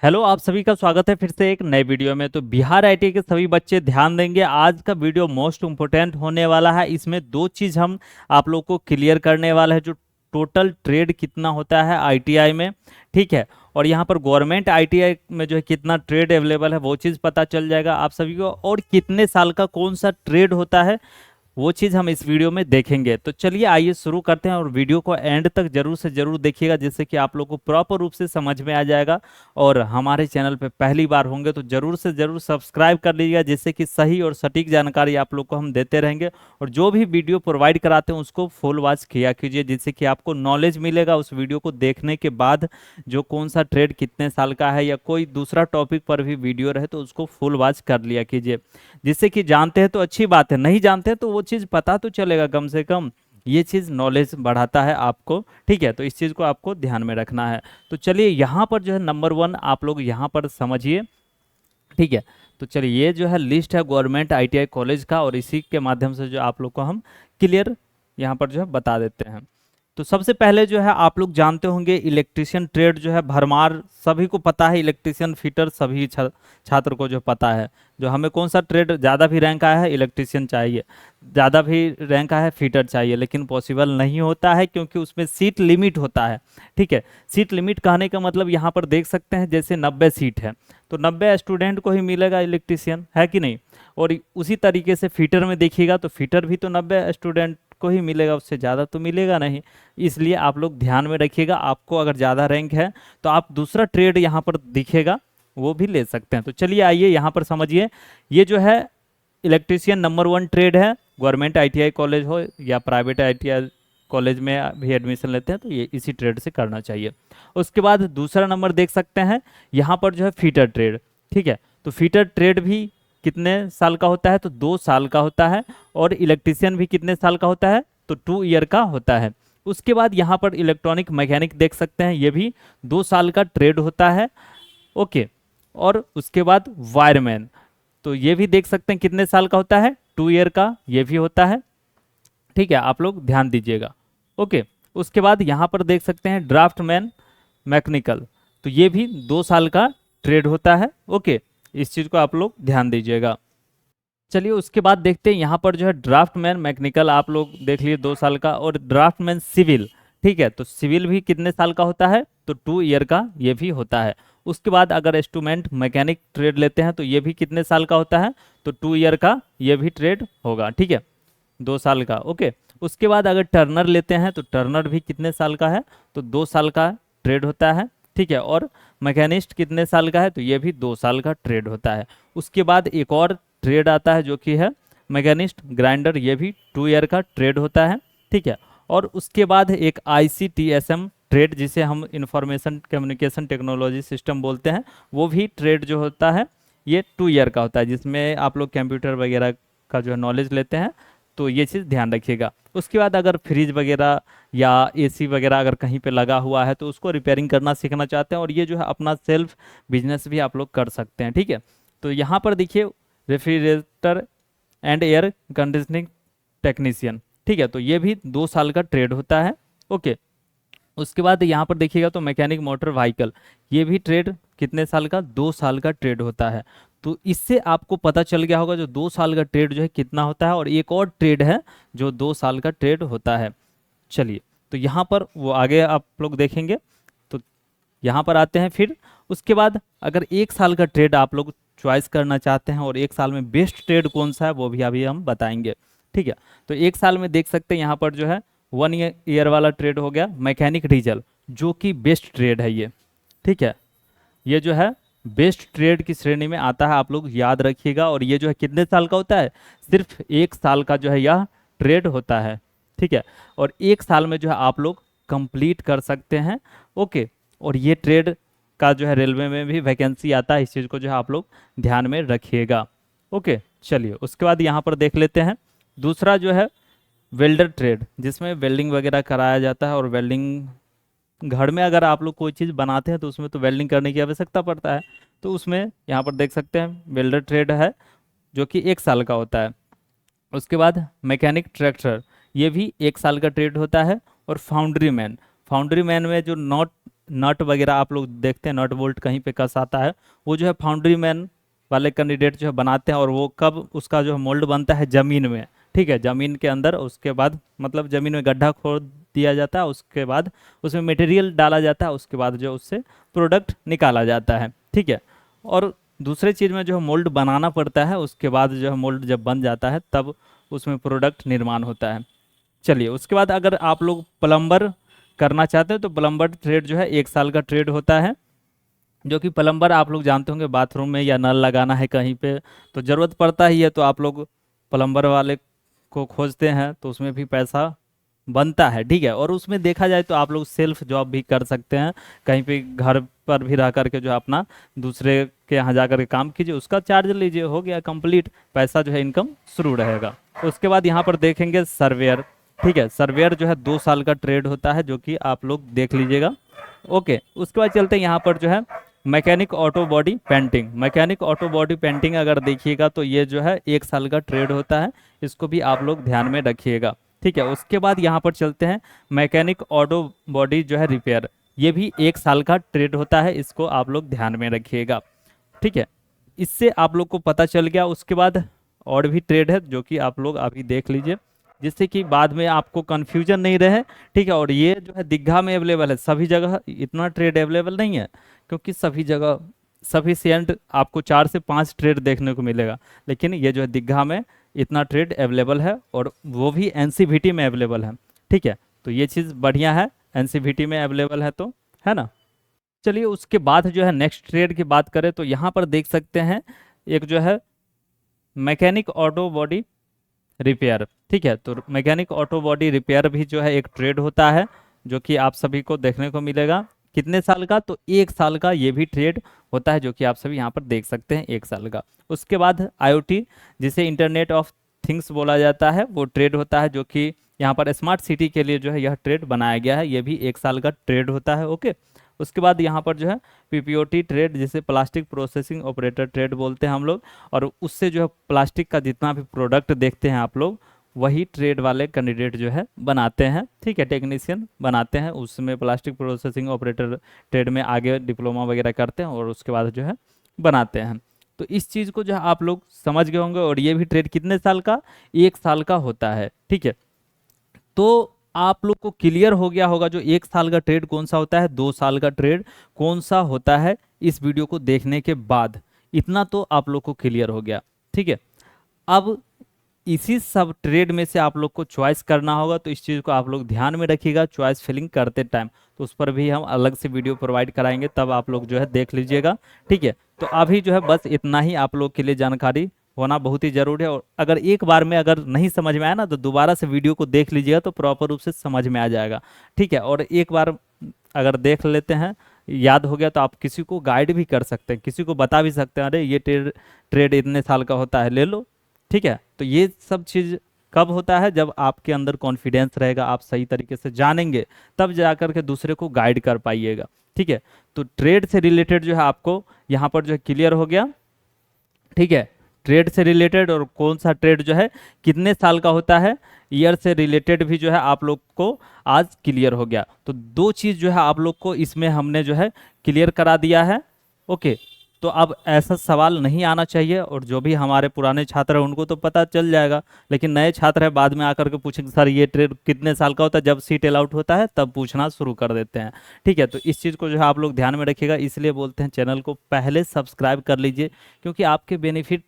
Hello, आप सभी का स्वागत है फिर से एक नए वीडियो में। तो बिहार आईटीआई के सभी बच्चे ध्यान देंगे, आज का वीडियो मोस्ट इम्पोर्टेंट होने वाला है। इसमें दो चीज़ हम आप लोग को क्लियर करने वाला है, जो टोटल ट्रेड कितना होता है आईटीआई में, ठीक है। और यहाँ पर गवर्नमेंट आईटीआई में जो है कितना ट्रेड अवेलेबल है वो चीज़ पता चल जाएगा आप सभी को, और कितने साल का कौन सा ट्रेड होता है वो चीज़ हम इस वीडियो में देखेंगे। तो चलिए आइए शुरू करते हैं, और वीडियो को एंड तक जरूर से जरूर देखिएगा, जिससे कि आप लोग को प्रॉपर रूप से समझ में आ जाएगा। और हमारे चैनल पे पहली बार होंगे तो जरूर से जरूर सब्सक्राइब कर लीजिएगा, जिससे कि सही और सटीक जानकारी आप लोग को हम देते रहेंगे। और जो भी वीडियो प्रोवाइड कराते हैं उसको फुल वॉच किया कीजिए, जिससे कि आपको नॉलेज मिलेगा उस वीडियो को देखने के बाद। जो कौन सा ट्रेड कितने साल का है या कोई दूसरा टॉपिक पर भी वीडियो रहे तो उसको फुल वॉच कर लिया कीजिए, जिससे कि जानते हैं तो अच्छी बात है, नहीं जानते हैं तो वो चीज़ पता तो चलेगा कम से कम। ये चीज़ नॉलेज बढ़ाता है आपको, ठीक है। तो इस चीज़ को आपको ध्यान में रखना है। तो चलिए यहाँ पर जो है नंबर 1 आप लोग यहाँ पर समझिए, ठीक है। तो चलिए ये जो है लिस्ट है गवर्नमेंट आईटीआई कॉलेज का, और इसी के माध्यम से जो आप लोग को हम क्लियर यहाँ पर जो है बता देते हैं। तो सबसे पहले जो है आप लोग जानते होंगे इलेक्ट्रिशियन ट्रेड जो है भरमार सभी को पता है, इलेक्ट्रिशियन फिटर सभी छात्र को जो पता है। जो हमें कौन सा ट्रेड ज़्यादा भी रैंक आया है, इलेक्ट्रिशियन चाहिए, ज़्यादा भी रैंक आया है फिटर चाहिए, लेकिन पॉसिबल नहीं होता है क्योंकि उसमें सीट लिमिट होता है, ठीक है। सीट लिमिट कहने का मतलब यहाँ पर देख सकते हैं जैसे 90 सीट है तो 90 स्टूडेंट को ही मिलेगा इलेक्ट्रिशियन, है कि नहीं। और उसी तरीके से फिटर में देखिएगा तो फिटर भी तो 90 स्टूडेंट को ही मिलेगा, उससे ज़्यादा तो मिलेगा नहीं। इसलिए आप लोग ध्यान में रखिएगा, आपको अगर ज़्यादा रैंक है तो आप दूसरा ट्रेड यहाँ पर दिखेगा वो भी ले सकते हैं। तो चलिए आइए यहाँ पर समझिए, ये जो है इलेक्ट्रीशियन नंबर 1 ट्रेड है। गवर्नमेंट आईटीआई कॉलेज हो या प्राइवेट आईटीआई कॉलेज में भी एडमिशन लेते हैं तो ये इसी ट्रेड से करना चाहिए। उसके बाद दूसरा नंबर देख सकते हैं यहाँ पर जो है फीटर ट्रेड, ठीक है। तो फीटर ट्रेड भी कितने साल का होता है, तो 2 साल का होता है। और इलेक्ट्रीशियन भी कितने साल का होता है, तो 2 ईयर का होता है। उसके बाद यहाँ पर इलेक्ट्रॉनिक मैकेनिक देख सकते हैं, ये भी 2 साल का ट्रेड होता है, ओके। और उसके बाद वायरमैन, तो ये भी देख सकते हैं कितने साल का होता है, 2 ईयर का ये भी होता है, ठीक है। आप लोग ध्यान दीजिएगा, ओके। उसके बाद यहाँ पर देख सकते हैं ड्राफ्टमैन मैकेनिकल, तो ये भी 2 साल का ट्रेड होता है, ओके। इस चीज़ को आप लोग ध्यान दीजिएगा। चलिए उसके बाद देखते हैं यहाँ पर जो है ड्राफ्टमैन मैकेनिकल आप लोग देख लिए 2 साल का, और ड्राफ्टमैन सिविल, ठीक है। तो सिविल भी कितने साल का होता है, तो 2 ईयर का ये भी होता है। उसके बाद अगर इंस्ट्रूमेंट मैकेनिक ट्रेड लेते हैं तो ये भी कितने साल का होता है, तो 2 ईयर का ये भी ट्रेड होगा, ठीक है, 2 साल का, ओके। उसके बाद अगर टर्नर लेते हैं तो टर्नर भी कितने साल का है, तो 2 साल का ट्रेड होता है, ठीक है। और मैकेनिस्ट कितने साल का है, तो ये भी 2 साल का ट्रेड होता है। उसके बाद एक और ट्रेड आता है जो कि है मैकेनिस्ट ग्राइंडर, ये भी 2 ईयर का ट्रेड होता है, ठीक है। और उसके बाद एक ICTSM ट्रेड, जिसे हम इंफॉर्मेशन कम्युनिकेशन टेक्नोलॉजी सिस्टम बोलते हैं, वो भी ट्रेड जो होता है ये 2 ईयर का होता है, जिसमें आप लोग कंप्यूटर वगैरह का जो है नॉलेज लेते हैं। तो ये चीज़ ध्यान रखिएगा। उसके बाद अगर फ्रिज वगैरह या AC वगैरह अगर कहीं पे लगा हुआ है तो उसको रिपेयरिंग करना सीखना चाहते हैं, और ये जो है अपना सेल्फ बिजनेस भी आप लोग कर सकते हैं, ठीक है। तो यहाँ पर देखिए refrigerator and air conditioning technician, ठीक है। तो ये भी 2 साल का ट्रेड होता है, ओके। उसके बाद यहाँ पर देखिएगा तो मैकेनिक मोटर व्हीकल, ये भी ट्रेड कितने साल का, 2 साल का ट्रेड होता है। तो इससे आपको पता चल गया होगा जो 2 साल का ट्रेड जो है कितना होता है, और एक और ट्रेड है जो 2 साल का ट्रेड होता है। चलिए तो यहाँ पर वो आगे आप लोग देखेंगे। तो यहाँ पर आते हैं फिर। उसके बाद अगर 1 साल का ट्रेड आप लोग चॉइस करना चाहते हैं, और 1 साल में बेस्ट ट्रेड कौन सा है वो भी अभी हम बताएंगे, ठीक है। तो 1 साल में देख सकते हैं यहाँ पर जो है 1 ईयर वाला ट्रेड हो गया मैकेनिक डीजल, जो कि बेस्ट ट्रेड है ये, ठीक है। ये जो है बेस्ट ट्रेड की श्रेणी में आता है, आप लोग याद रखिएगा। और ये जो है कितने साल का होता है, सिर्फ 1 साल का जो है यह ट्रेड होता है, ठीक है। और 1 साल में जो है आप लोग कंप्लीट कर सकते हैं, ओके। और ये ट्रेड का जो है रेलवे में भी वैकेंसी आता है, इस चीज़ को जो है आप लोग ध्यान में रखिएगा, ओके। चलिए उसके बाद यहाँ पर देख लेते हैं दूसरा जो है वेल्डर ट्रेड, जिसमें वेल्डिंग वगैरह कराया जाता है। और वेल्डिंग घर में अगर आप लोग कोई चीज़ बनाते हैं तो उसमें तो वेल्डिंग करने की आवश्यकता पड़ता है, तो उसमें यहाँ पर देख सकते हैं वेल्डर ट्रेड है जो कि 1 साल का होता है। उसके बाद मैकेनिक ट्रैक्टर, ये भी 1 साल का ट्रेड होता है। और फाउंड्री मैन, फाउंड्री मैन में जो नॉट नट वगैरह आप लोग देखते हैं, नट बोल्ट कहीं पे कस आता है, वो जो है फाउंड्री मैन वाले कैंडिडेट जो है बनाते हैं। और वो कब उसका जो है मोल्ड बनता है, ज़मीन में, ठीक है, ज़मीन के अंदर। उसके बाद मतलब ज़मीन में गड्ढा खोद दिया जाता है, उसके बाद उसमें मटेरियल डाला जाता है, उसके बाद जो उससे प्रोडक्ट निकाला जाता है, ठीक है। और दूसरे चीज़ में जो है मोल्ड बनाना पड़ता है, उसके बाद जो है मोल्ड जब बन जाता है तब उसमें प्रोडक्ट निर्माण होता है। चलिए, उसके बाद अगर आप लोग प्लम्बर करना चाहते हैं तो प्लम्बर ट्रेड जो है 1 साल का ट्रेड होता है। जो कि प्लम्बर आप लोग जानते होंगे, बाथरूम में या नल लगाना है कहीं पे तो ज़रूरत पड़ता ही है, तो आप लोग प्लम्बर वाले को खोजते हैं, तो उसमें भी पैसा बनता है, ठीक है। और उसमें देखा जाए तो आप लोग सेल्फ जॉब भी कर सकते हैं, कहीं पे घर पर भी रह करके जो है अपना दूसरे के यहाँ जा करके काम कीजिए, उसका चार्ज लीजिए, हो गया कंप्लीट, पैसा जो है इनकम शुरू रहेगा। उसके बाद यहाँ पर देखेंगे सर्वेयर, ठीक है। सर्वेयर जो है 2 साल का ट्रेड होता है, जो कि आप लोग देख लीजिएगा। ओके, उसके बाद चलते हैं यहाँ पर जो है mechanic auto body painting. Mechanic auto body painting अगर देखिएगा तो ये जो है 1 साल का ट्रेड होता है, इसको भी आप लोग ध्यान में रखिएगा, ठीक है। उसके बाद यहाँ पर चलते हैं मैकेनिक ऑटो बॉडी जो है रिपेयर, ये भी 1 साल का ट्रेड होता है, इसको आप लोग ध्यान में रखिएगा, ठीक है। इससे आप लोग को पता चल गया। उसके बाद और भी ट्रेड है जो कि आप लोग अभी देख लीजिए, जिससे कि बाद में आपको कन्फ्यूजन नहीं रहे, ठीक है। और ये जो है दीघा में अवेलेबल है, सभी जगह इतना ट्रेड अवेलेबल नहीं है, क्योंकि सभी जगह सफिशियंट आपको 4 से 5 ट्रेड देखने को मिलेगा, लेकिन ये जो है दीघा में इतना ट्रेड अवेलेबल है, और वो भी एनसीवीटी में अवेलेबल है, ठीक है। तो ये चीज़ बढ़िया है, एनसीवीटी में अवेलेबल है तो, है ना। चलिए, उसके बाद जो है नेक्स्ट ट्रेड की बात करें तो यहाँ पर देख सकते हैं एक जो है मैकेनिक ऑटो बॉडी रिपेयर, ठीक है। तो मैकेनिक ऑटो बॉडी रिपेयर भी जो है एक ट्रेड होता है, जो कि आप सभी को देखने को मिलेगा। कितने साल का? तो 1 साल का ये भी ट्रेड होता है, जो कि आप सभी यहाँ पर देख सकते हैं, 1 साल का। उसके बाद आईओटी, जिसे इंटरनेट ऑफ थिंग्स बोला जाता है, वो ट्रेड होता है, जो कि यहाँ पर स्मार्ट सिटी के लिए जो है यह ट्रेड बनाया गया है, ये भी 1 साल का ट्रेड होता है। ओके, उसके बाद यहाँ पर जो है पीपीओटी ट्रेड, जिसे प्लास्टिक प्रोसेसिंग ऑपरेटर ट्रेड बोलते हैं हम लोग, और उससे जो है प्लास्टिक का जितना भी प्रोडक्ट देखते हैं आप लोग, वही ट्रेड वाले कैंडिडेट जो है बनाते हैं, ठीक है, टेक्नीशियन बनाते हैं, उसमें प्लास्टिक प्रोसेसिंग ऑपरेटर ट्रेड में आगे डिप्लोमा वगैरह करते हैं और उसके बाद जो है बनाते हैं। तो इस चीज़ को जो है आप लोग समझ गए होंगे। और ये भी ट्रेड कितने साल का? 1 साल का होता है, ठीक है। तो आप लोग को क्लियर हो गया होगा जो 1 साल का ट्रेड कौन सा होता है, 2 साल का ट्रेड कौन सा होता है, इस वीडियो को देखने के बाद इतना तो आप लोग को क्लियर हो गया, ठीक है। अब इसी सब ट्रेड में से आप लोग को चॉइस करना होगा, तो इस चीज़ को आप लोग ध्यान में रखिएगा चॉइस फिलिंग करते टाइम, तो उस पर भी हम अलग से वीडियो प्रोवाइड कराएंगे, तब आप लोग जो है देख लीजिएगा, ठीक है। तो अभी जो है बस इतना ही आप लोग के लिए जानकारी होना बहुत ही जरूरी है। और अगर एक बार में अगर नहीं समझ में आया ना, तो दोबारा से वीडियो को देख लीजिएगा, तो प्रॉपर रूप से समझ में आ जाएगा, ठीक है। और एक बार अगर देख लेते हैं, याद हो गया, तो आप किसी को गाइड भी कर सकते हैं, किसी को बता भी सकते हैं, अरे ये ट्रेड ट्रेड इतने साल का होता है, ले लो, ठीक है। तो ये सब चीज़ कब होता है? जब आपके अंदर कॉन्फिडेंस रहेगा, आप सही तरीके से जानेंगे, तब जाकर के दूसरे को गाइड कर पाइएगा, ठीक है। तो ट्रेड से रिलेटेड जो है आपको यहाँ पर जो है क्लियर हो गया, ठीक है। ट्रेड से रिलेटेड और कौन सा ट्रेड जो है कितने साल का होता है, ईयर से रिलेटेड भी जो है आप लोग को आज क्लियर हो गया। तो दो चीज़ जो है आप लोग को इसमें हमने जो है क्लियर करा दिया है। ओके, तो अब ऐसा सवाल नहीं आना चाहिए, और जो भी हमारे पुराने छात्र हैं उनको तो पता चल जाएगा, लेकिन नए छात्र है बाद में आकर के पूछेंगे सर ये ट्रेड कितने साल का होता है, जब सीट अलाउट होता है तब पूछना शुरू कर देते हैं, ठीक है। तो इस चीज़ को जो है आप लोग ध्यान में रखिएगा, इसलिए बोलते हैं चैनल को पहले सब्सक्राइब कर लीजिए, क्योंकि आपके बेनिफिट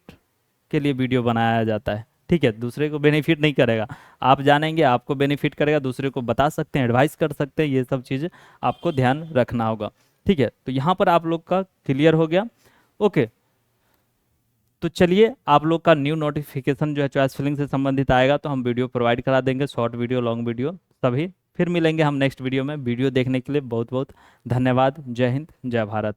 के लिए वीडियो बनाया जाता है, ठीक है। दूसरे को बेनिफिट नहीं करेगा, आप जानेंगे, आपको बेनिफिट करेगा, दूसरे को बता सकते हैं, एडवाइस कर सकते हैं, ये सब चीज़ें आपको ध्यान रखना होगा, ठीक है। तो यहाँ पर आप लोग का क्लियर हो गया। ओके, तो चलिए, आप लोग का न्यू नोटिफिकेशन जो है चॉइस फिलिंग से संबंधित आएगा, तो हम वीडियो प्रोवाइड करा देंगे, शॉर्ट वीडियो, लॉन्ग वीडियो सभी। फिर मिलेंगे हम नेक्स्ट वीडियो में। वीडियो देखने के लिए बहुत बहुत धन्यवाद। जय हिंद, जय भारत।